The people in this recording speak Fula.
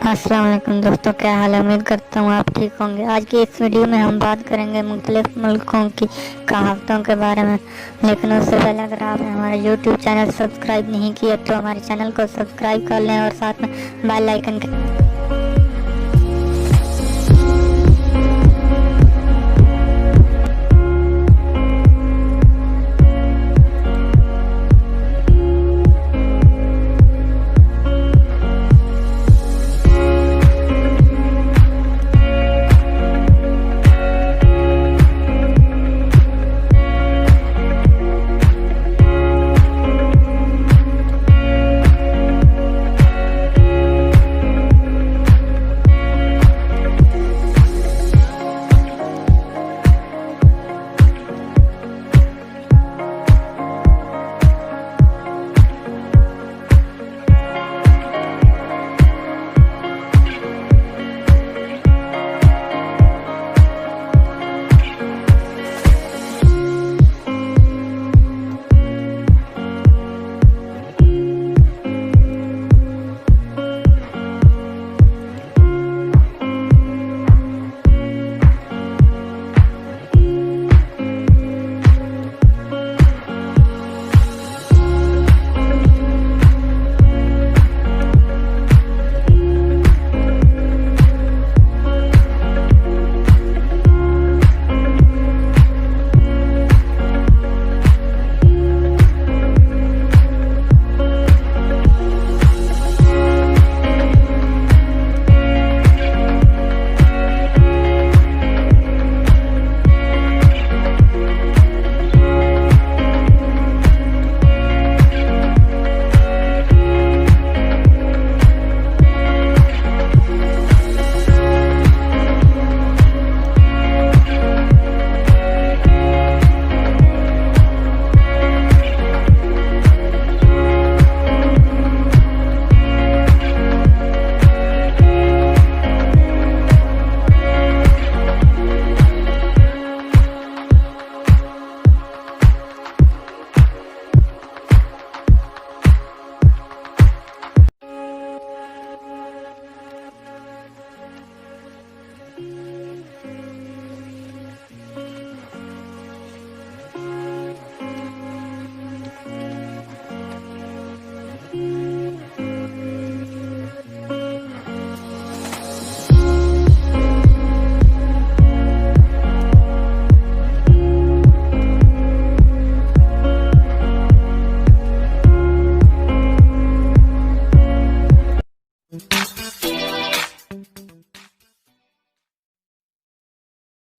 अस्सलाम वालेकुम दोस्तों, क्या हाल है। उम्मीद करता हूँ आप ठीक होंगे। आज की इस वीडियो में हम बात करेंगे मुख्तलिफ मुल्कों की कहावतों के बारे में। लेकिन उससे पहले अगर आपने हमारा यूट्यूब चैनल सब्सक्राइब नहीं किया तो हमारे चैनल को सब्सक्राइब कर लें और साथ में बेल आइकन